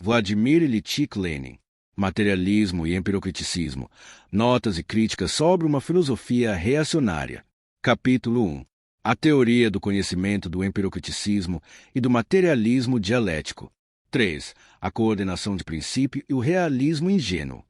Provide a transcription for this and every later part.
Vladimir Ilyich Lenin. Materialismo e Empirocriticismo. Notas e críticas sobre uma filosofia reacionária. Capítulo 1. A teoria do conhecimento do empirocriticismo e do materialismo dialético. 3. A coordenação de princípio e o realismo ingênuo.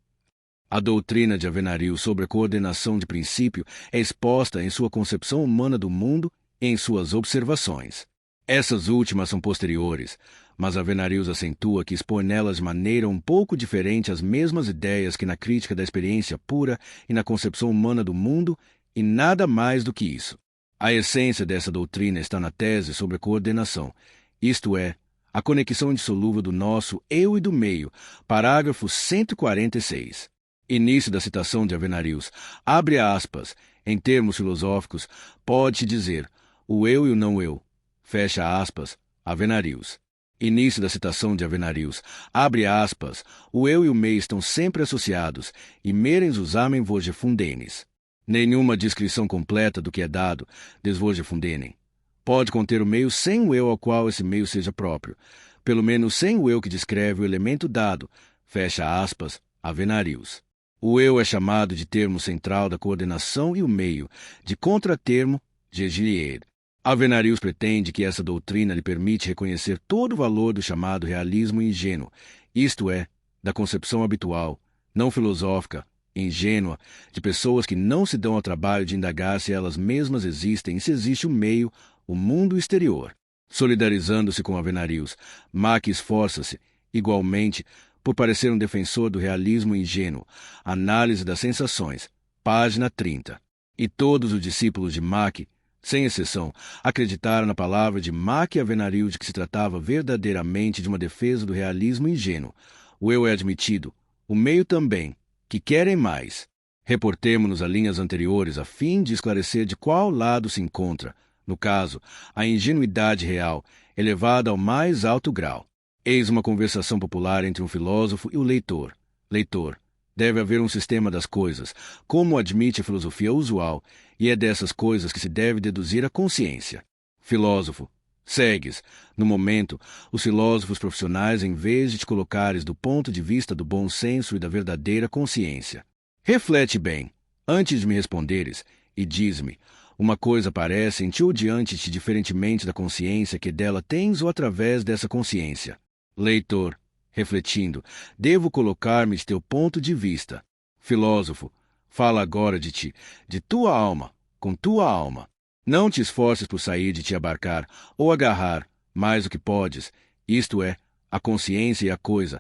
A doutrina de Avenarius sobre a coordenação de princípio é exposta em sua concepção humana do mundo e em suas observações. Essas últimas são posteriores, mas Avenarius acentua que expõe nelas de maneira um pouco diferente as mesmas ideias que na crítica da experiência pura e na concepção humana do mundo, e nada mais do que isso. A essência dessa doutrina está na tese sobre a coordenação, isto é, a conexão indissolúvel do nosso eu e do meio, parágrafo 146. Início da citação de Avenarius. Abre aspas. Em termos filosóficos, pode-se dizer o eu e o não eu. Fecha aspas. Avenarius. Início da citação de Avenarius. Abre aspas. O eu e o meio estão sempre associados, e merens usamen voce fundenes. Nenhuma descrição completa do que é dado, desvoce fundenem, pode conter o meio sem o eu ao qual esse meio seja próprio, pelo menos sem o eu que descreve o elemento dado. Fecha aspas. Avenarius. O eu é chamado de termo central da coordenação e o meio, de contratermo, de Gillier. Avenarius pretende que essa doutrina lhe permite reconhecer todo o valor do chamado realismo ingênuo, isto é, da concepção habitual, não filosófica, ingênua, de pessoas que não se dão ao trabalho de indagar se elas mesmas existem e se existe o meio, o mundo exterior. Solidarizando-se com Avenarius, Mach esforça-se, igualmente, por parecer um defensor do realismo ingênuo. Análise das sensações, página 30. E todos os discípulos de Mach, sem exceção, acreditaram na palavra de Mach e Avenarius de que se tratava verdadeiramente de uma defesa do realismo ingênuo. O eu é admitido, o meio também, que querem mais. Reportemo-nos a linhas anteriores a fim de esclarecer de qual lado se encontra, no caso, a ingenuidade real, elevada ao mais alto grau. Eis uma conversação popular entre um filósofo e o leitor. Leitor, deve haver um sistema das coisas, como admite a filosofia usual, e é dessas coisas que se deve deduzir a consciência. Filósofo, segues, no momento, os filósofos profissionais em vez de te colocares do ponto de vista do bom senso e da verdadeira consciência. Reflete bem, antes de me responderes, e diz-me, uma coisa parece em ti ou diante-te diferentemente da consciência que dela tens ou através dessa consciência. Leitor, refletindo, devo colocar-me de teu ponto de vista. Filósofo, fala agora de ti, de tua alma, com tua alma. Não te esforces por sair de te abarcar ou agarrar mais do que podes, isto é, a consciência e a coisa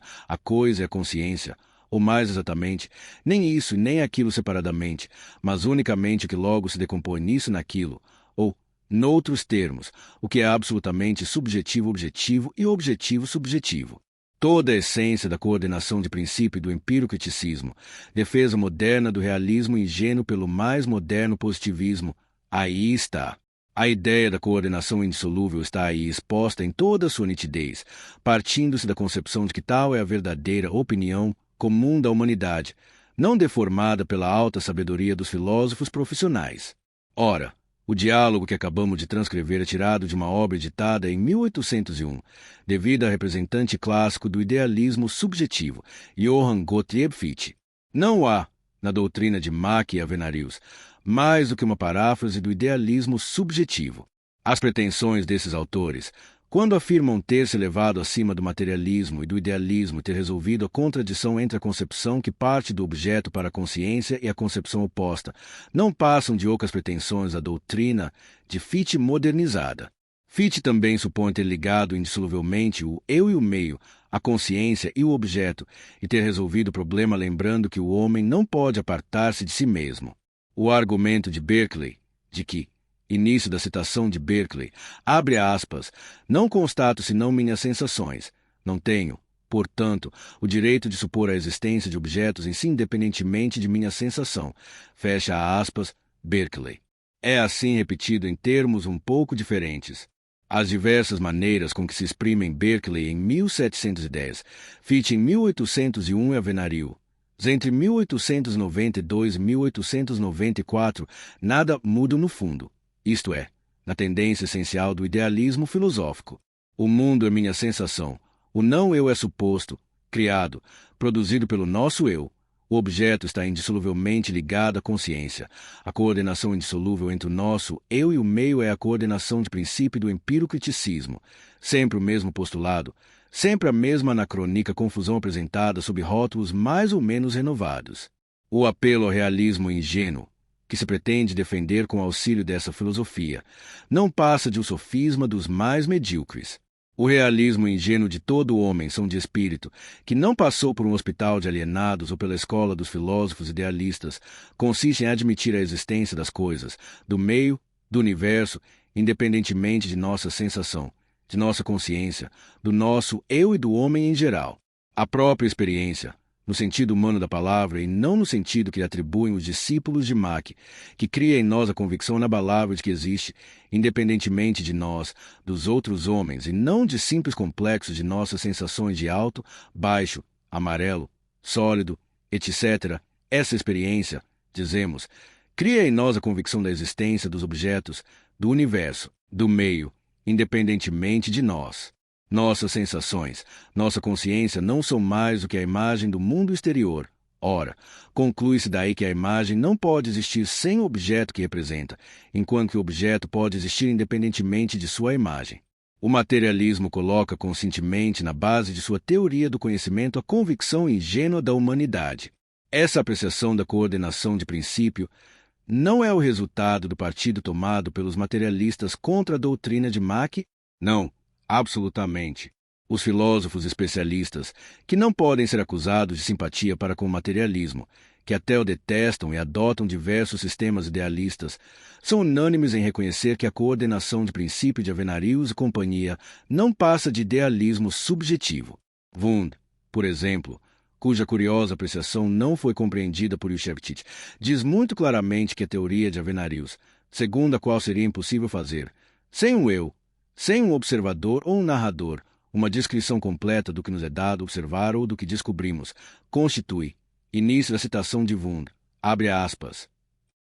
e a consciência, ou mais exatamente, nem isso e nem aquilo separadamente, mas unicamente o que logo se decompõe nisso e naquilo, ou, noutros termos, o que é absolutamente subjetivo-objetivo e objetivo-subjetivo. Toda a essência da coordenação de princípio e do empirocriticismo, defesa moderna do realismo ingênuo pelo mais moderno positivismo, aí está. A ideia da coordenação indissolúvel está aí exposta em toda a sua nitidez, partindo-se da concepção de que tal é a verdadeira opinião comum da humanidade, não deformada pela alta sabedoria dos filósofos profissionais. Ora, o diálogo que acabamos de transcrever é tirado de uma obra editada em 1801, devido a representante clássico do idealismo subjetivo, Johann Gottlieb Fichte. Não há, na doutrina de Mach e Avenarius, mais do que uma paráfrase do idealismo subjetivo. As pretensões desses autores, quando afirmam ter se elevado acima do materialismo e do idealismo e ter resolvido a contradição entre a concepção que parte do objeto para a consciência e a concepção oposta, não passam de ocas pretensões à doutrina de Fichte modernizada. Fichte também supõe ter ligado indissoluvelmente o eu e o meio, a consciência e o objeto, e ter resolvido o problema lembrando que o homem não pode apartar-se de si mesmo. O argumento de Berkeley, de que, início da citação de Berkeley, abre aspas, não constato senão minhas sensações. Não tenho, portanto, o direito de supor a existência de objetos em si independentemente de minha sensação. Fecha aspas, Berkeley. É assim repetido em termos um pouco diferentes. As diversas maneiras com que se exprimem Berkeley em 1710, Fichte em 1801 e Avenarius. Entre 1892 e 1894, nada muda no fundo. Isto é, na tendência essencial do idealismo filosófico. O mundo é minha sensação, O não-eu é suposto, criado, produzido pelo nosso eu. O objeto está indissoluvelmente ligado à consciência. A coordenação indissolúvel entre o nosso eu e o meio é a coordenação de princípio do empírico-criticismo. Sempre o mesmo postulado, sempre a mesma anacrônica confusão apresentada sob rótulos mais ou menos renovados. O apelo ao realismo ingênuo, que se pretende defender com auxílio dessa filosofia, não passa de um sofisma dos mais medíocres. O realismo ingênuo de todo homem são de espírito, que não passou por um hospital de alienados ou pela escola dos filósofos idealistas, consiste em admitir a existência das coisas, do meio, do universo, independentemente de nossa sensação, de nossa consciência, do nosso eu e do homem em geral. A própria experiência, no sentido humano da palavra e não no sentido que lhe atribuem os discípulos de Mach, que cria em nós a convicção inabalável de que existe, independentemente de nós, dos outros homens, e não de simples complexos de nossas sensações de alto, baixo, amarelo, sólido, etc. Essa experiência, dizemos, cria em nós a convicção da existência dos objetos, do universo, do meio, independentemente de nós. Nossas sensações, nossa consciência não são mais do que a imagem do mundo exterior. Ora, conclui-se daí que a imagem não pode existir sem o objeto que representa, enquanto que o objeto pode existir independentemente de sua imagem. O materialismo coloca conscientemente na base de sua teoria do conhecimento a convicção ingênua da humanidade. Essa apreciação da coordenação de princípio não é o resultado do partido tomado pelos materialistas contra a doutrina de Mach? Não. Absolutamente. Os filósofos especialistas, que não podem ser acusados de simpatia para com o materialismo, que até o detestam e adotam diversos sistemas idealistas, são unânimes em reconhecer que a coordenação de princípio de Avenarius e companhia não passa de idealismo subjetivo. Wundt, por exemplo, cuja curiosa apreciação não foi compreendida por Yushevchich, diz muito claramente que a teoria de Avenarius, segundo a qual seria impossível fazer, sem um eu, sem um observador ou um narrador, uma descrição completa do que nos é dado observar ou do que descobrimos, constitui, início da citação de Wundt, abre aspas,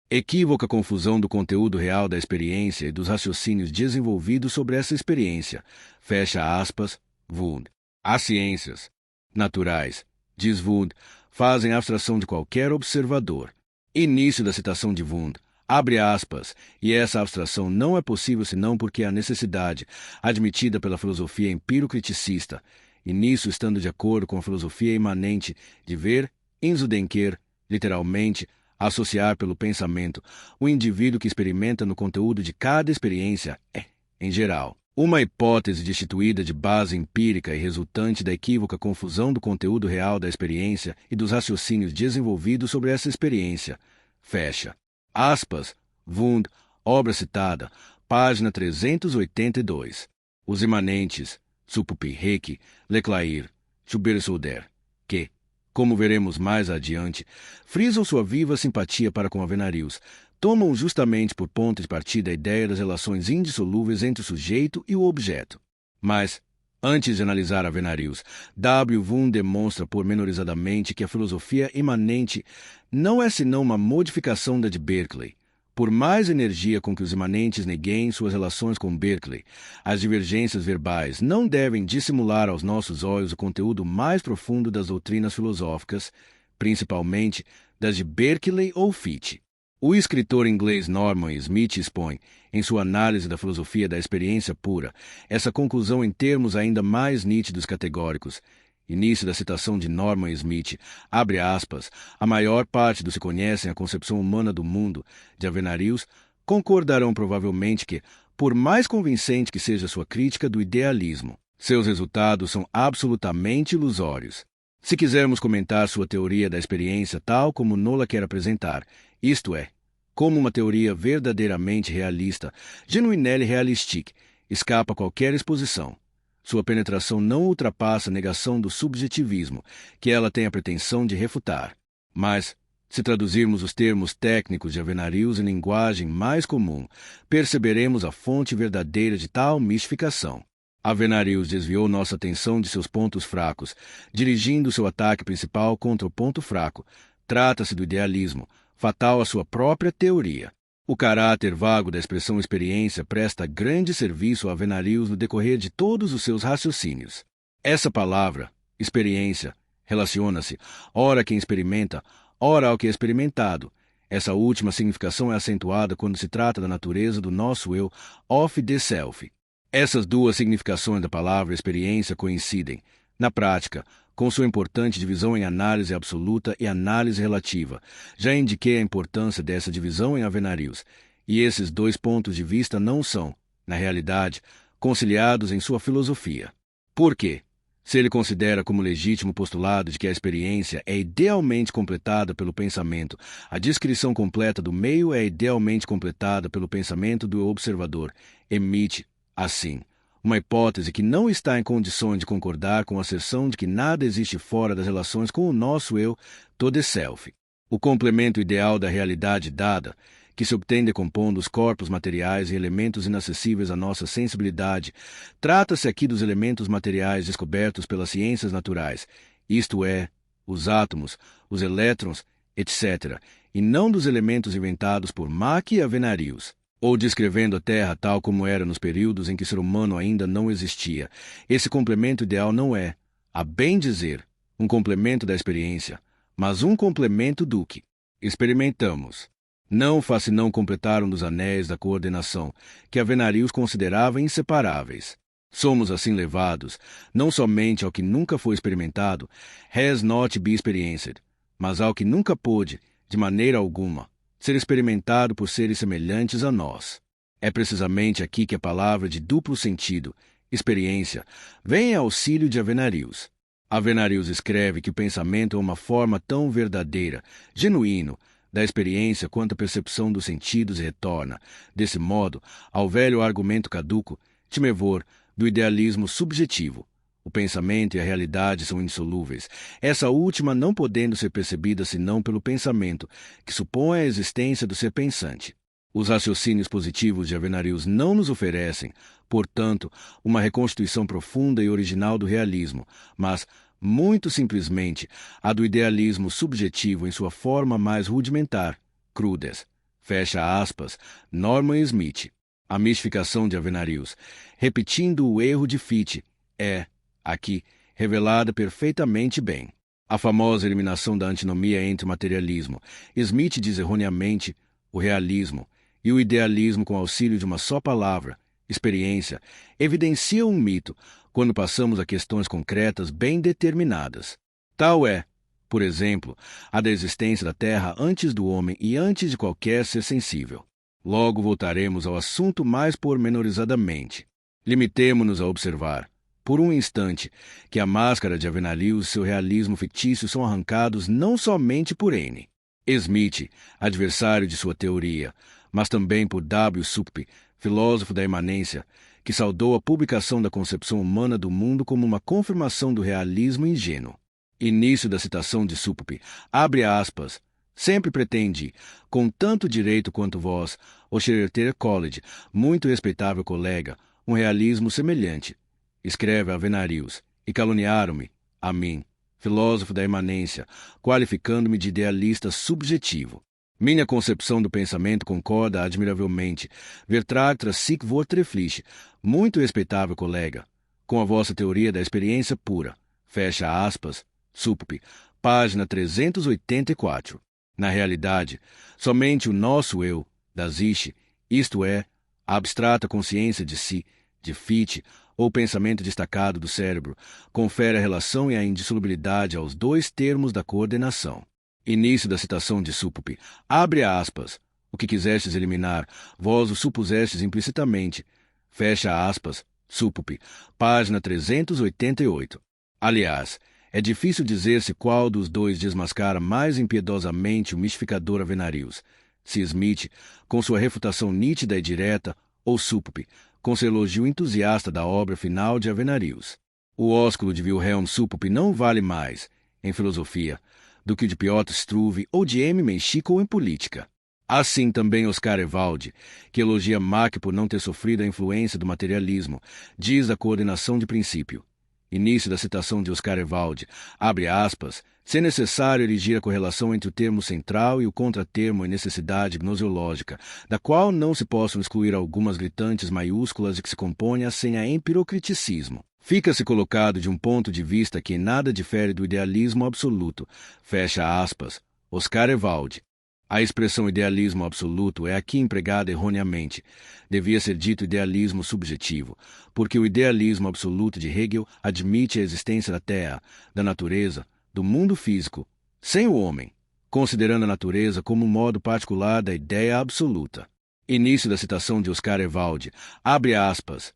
equívoca confusão do conteúdo real da experiência e dos raciocínios desenvolvidos sobre essa experiência, fecha aspas, Wundt. As ciências naturais, diz Wundt, fazem abstração de qualquer observador. Início da citação de Wundt. Abre aspas, e essa abstração não é possível senão porque a necessidade, admitida pela filosofia empírico-criticista, e nisso estando de acordo com a filosofia imanente de ver, inzudenker, literalmente, associar pelo pensamento, o indivíduo que experimenta no conteúdo de cada experiência é, em geral, uma hipótese destituída de base empírica e resultante da equívoca confusão do conteúdo real da experiência e dos raciocínios desenvolvidos sobre essa experiência. Fecha aspas, Wundt, obra citada, página 382. Os imanentes, Supupirrec, Leclair, Schubersolder, que, como veremos mais adiante, frisam sua viva simpatia para com Avenarius, tomam justamente por ponto de partida a ideia das relações indissolúveis entre o sujeito e o objeto. Mas, antes de analisar Avenarius, W. Wundt demonstra pormenorizadamente que a filosofia imanente não é senão uma modificação da de Berkeley. Por mais energia com que os imanentes neguem suas relações com Berkeley, as divergências verbais não devem dissimular aos nossos olhos o conteúdo mais profundo das doutrinas filosóficas, principalmente das de Berkeley ou Fichte. O escritor inglês Norman Smith expõe, em sua análise da filosofia da experiência pura, essa conclusão em termos ainda mais nítidos e categóricos. Início da citação de Norman Smith, abre aspas, a maior parte dos que conhecem a concepção humana do mundo, de Avenarius, concordarão provavelmente que, por mais convincente que seja sua crítica do idealismo, seus resultados são absolutamente ilusórios. Se quisermos comentar sua teoria da experiência tal como Nola quer apresentar, isto é, como uma teoria verdadeiramente realista, genuinely realistique, escapa a qualquer exposição. Sua penetração não ultrapassa a negação do subjetivismo, que ela tem a pretensão de refutar. Mas, se traduzirmos os termos técnicos de Avenarius em linguagem mais comum, perceberemos a fonte verdadeira de tal mistificação. Avenarius desviou nossa atenção de seus pontos fracos, dirigindo seu ataque principal contra o ponto fraco. Trata-se do idealismo, fatal à sua própria teoria. O caráter vago da expressão experiência presta grande serviço a Avenarius no decorrer de todos os seus raciocínios. Essa palavra, experiência, relaciona-se, ora a quem experimenta, ora ao que é experimentado. Essa última significação é acentuada quando se trata da natureza do nosso eu, of the self. Essas duas significações da palavra experiência coincidem, na prática, com sua importante divisão em análise absoluta e análise relativa. Já indiquei a importância dessa divisão em Avenarius, e esses dois pontos de vista não são, na realidade, conciliados em sua filosofia. Por quê? Se ele considera como legítimo o postulado de que a experiência é idealmente completada pelo pensamento, a descrição completa do meio é idealmente completada pelo pensamento do observador, emite, assim, uma hipótese que não está em condições de concordar com a asserção de que nada existe fora das relações com o nosso eu, todo self. O complemento ideal da realidade dada, que se obtém decompondo os corpos materiais e elementos inacessíveis à nossa sensibilidade, trata-se aqui dos elementos materiais descobertos pelas ciências naturais, isto é, os átomos, os elétrons, etc., e não dos elementos inventados por Mach e Avenarius, ou descrevendo a Terra tal como era nos períodos em que o ser humano ainda não existia. Esse complemento ideal não é, a bem dizer, um complemento da experiência, mas um complemento do que experimentamos. Não faz senão completar um dos anéis da coordenação, que Avenarius considerava inseparáveis. Somos assim levados, não somente ao que nunca foi experimentado, has not been experienced, mas ao que nunca pôde, de maneira alguma, ser experimentado por seres semelhantes a nós. É precisamente aqui que a palavra de duplo sentido, experiência, vem em auxílio de Avenarius. Avenarius escreve que o pensamento é uma forma tão verdadeira, genuíno, da experiência quanto a percepção dos sentidos retorna, desse modo, ao velho argumento caduco, timevor, do idealismo subjetivo. O pensamento e a realidade são insolúveis, essa última não podendo ser percebida senão pelo pensamento, que supõe a existência do ser pensante. Os raciocínios positivos de Avenarius não nos oferecem, portanto, uma reconstituição profunda e original do realismo, mas, muito simplesmente, a do idealismo subjetivo em sua forma mais rudimentar, crudes. Fecha aspas, Norman Smith. A mistificação de Avenarius, repetindo o erro de Fichte, é, aqui, revelada perfeitamente bem. A famosa eliminação da antinomia entre o materialismo, Smith diz erroneamente, o realismo, e o idealismo com auxílio de uma só palavra, experiência, evidencia um mito, quando passamos a questões concretas bem determinadas. Tal é, por exemplo, a da existência da Terra antes do homem e antes de qualquer ser sensível. Logo voltaremos ao assunto mais pormenorizadamente. Limitemo-nos a observar, por um instante, que a máscara de Avenarius e seu realismo fictício são arrancados não somente por N. Smith, adversário de sua teoria, mas também por W. Suppe, filósofo da imanência, que saudou a publicação da concepção humana do mundo como uma confirmação do realismo ingênuo. Início da citação de Suppe, abre aspas, sempre pretende, com tanto direito quanto vós, o Charter College, muito respeitável colega, um realismo semelhante. Escreve Avenarius, e caluniaram-me, a mim, filósofo da imanência, qualificando-me de idealista subjetivo. Minha concepção do pensamento concorda admiravelmente, vertractra sic vortrefliche, muito respeitável colega, com a vossa teoria da experiência pura. Fecha aspas, Suppe, página 384. Na realidade, somente o nosso eu, das Ich, isto é, a abstrata consciência de si, de Fichte, ou pensamento destacado do cérebro, confere a relação e a indissolubilidade aos dois termos da coordenação. Início da citação de Suppe, abre aspas, o que quisestes eliminar, vós o supusestes implicitamente. Fecha aspas, Suppe, página 388. Aliás, é difícil dizer-se qual dos dois desmascara mais impiedosamente o mistificador Avenarius, se Smith, com sua refutação nítida e direta, ou Suppe, com seu elogio entusiasta da obra final de Avenarius. O ósculo de Wilhelm Suppe não vale mais, em filosofia, do que o de Piotr Struve ou de M. Mexico em política. Assim também Oscar Evaldi, que elogia Mach por não ter sofrido a influência do materialismo, diz da coordenação de princípio. Início da citação de Oscar Evaldi, abre aspas, se é necessário erigir a correlação entre o termo central e o contratermo em necessidade gnoseológica, da qual não se possam excluir algumas gritantes maiúsculas de que se compõe a senha empirocriticismo. Fica-se colocado de um ponto de vista que em nada difere do idealismo absoluto. Fecha aspas. Oscar Evaldi. A expressão idealismo absoluto é aqui empregada erroneamente. Devia ser dito idealismo subjetivo, porque o idealismo absoluto de Hegel admite a existência da Terra, da natureza, do mundo físico, sem o homem, considerando a natureza como um modo particular da ideia absoluta. Início da citação de Oscar Evaldi. Abre aspas.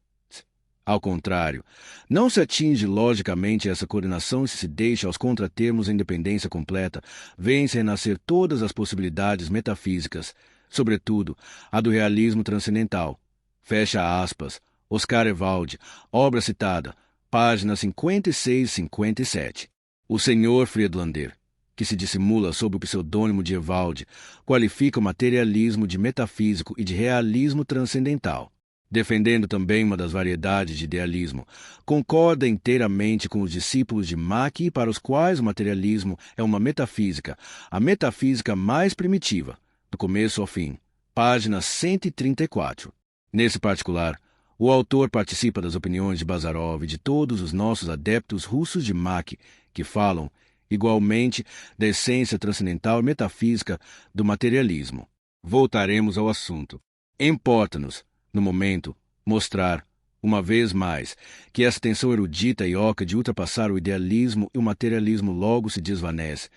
Ao contrário, não se atinge logicamente essa coordenação se deixa aos contratermos a independência completa, vêm-se renascer todas as possibilidades metafísicas, sobretudo a do realismo transcendental. Fecha aspas. Oscar Evaldi, obra citada, páginas 56 e 57. O senhor Friedlander, que se dissimula sob o pseudônimo de Evaldi, qualifica o materialismo de metafísico e de realismo transcendental. Defendendo também uma das variedades de idealismo, concorda inteiramente com os discípulos de Mach, para os quais o materialismo é uma metafísica, a metafísica mais primitiva, do começo ao fim. Página 134. Nesse particular, o autor participa das opiniões de Bazarov e de todos os nossos adeptos russos de Mach, que falam, igualmente, da essência transcendental e metafísica do materialismo. Voltaremos ao assunto. Importa-nos, no momento, mostrar, uma vez mais, que essa tensão erudita e oca de ultrapassar o idealismo e o materialismo logo se desvanece,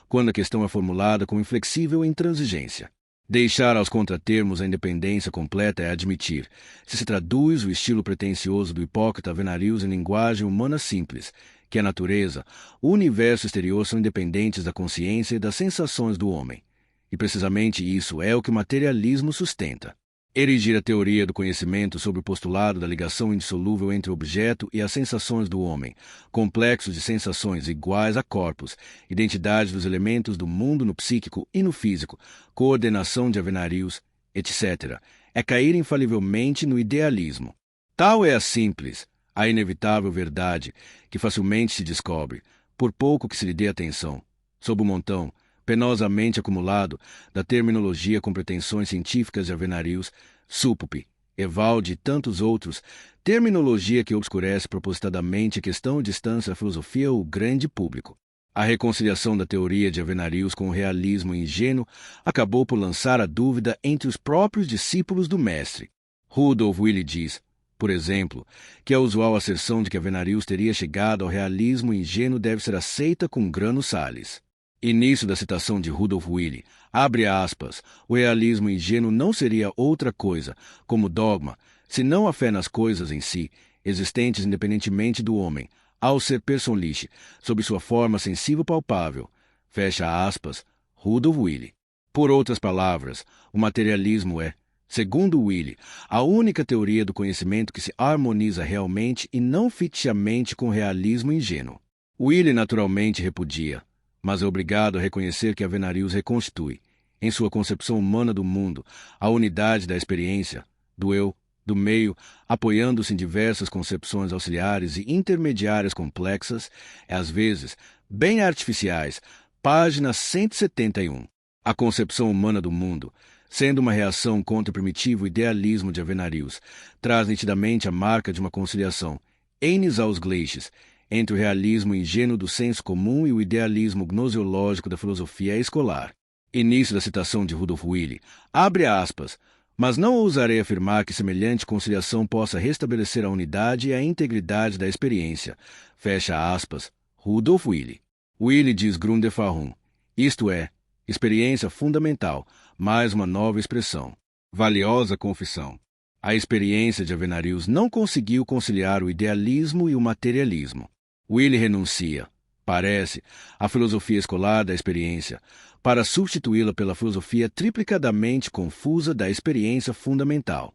quando a questão é formulada com inflexível intransigência. Deixar aos contratermos a independência completa é admitir, se traduz o estilo pretensioso do hipócrita Avenarius em linguagem humana simples, que a natureza, o universo exterior são independentes da consciência e das sensações do homem. E precisamente isso é o que o materialismo sustenta. Erigir a teoria do conhecimento sobre o postulado da ligação indissolúvel entre o objeto e as sensações do homem, complexos de sensações iguais a corpos, identidade dos elementos do mundo no psíquico e no físico, coordenação de Avenarius, etc., é cair infalivelmente no idealismo. Tal é a simples, a inevitável verdade, que facilmente se descobre, por pouco que se lhe dê atenção, sob o montão, penosamente acumulado, da terminologia com pretensões científicas de Avenarius, Súpupi, Evaldi e tantos outros, terminologia que obscurece propositadamente a questão de distância à filosofia ou grande público. A reconciliação da teoria de Avenarius com o realismo ingênuo acabou por lançar a dúvida entre os próprios discípulos do mestre. Rudolf Willi diz, por exemplo, que a usual asserção de que Avenarius teria chegado ao realismo ingênuo deve ser aceita com grano salis. Início da citação de Rudolf Willi. Abre aspas. O realismo ingênuo não seria outra coisa, como dogma, senão a fé nas coisas em si, existentes independentemente do homem, ao ser personliche, sob sua forma sensível palpável. Fecha aspas. Rudolf Willi. Por outras palavras, o materialismo é, segundo Willi, a única teoria do conhecimento que se harmoniza realmente e não ficticiamente com o realismo ingênuo. Willi naturalmente repudia, mas é obrigado a reconhecer que Avenarius reconstitui, em sua concepção humana do mundo, a unidade da experiência, do eu, do meio, apoiando-se em diversas concepções auxiliares e intermediárias complexas, e às vezes, bem artificiais, página 171. A concepção humana do mundo, sendo uma reação contra o primitivo idealismo de Avenarius, traz nitidamente a marca de uma conciliação, enis aos gleiches, entre o realismo ingênuo do senso comum e o idealismo gnoseológico da filosofia escolar. Início da citação de Rudolf Willi. Abre aspas. Mas não ousarei afirmar que semelhante conciliação possa restabelecer a unidade e a integridade da experiência. Fecha aspas. Rudolf Willi. Willi diz Grunderfahrung. Isto é, experiência fundamental, mais uma nova expressão. Valiosa confissão. A experiência de Avenarius não conseguiu conciliar o idealismo e o materialismo. Willi renuncia, parece, à filosofia escolar da experiência, para substituí-la pela filosofia triplicadamente confusa da experiência fundamental.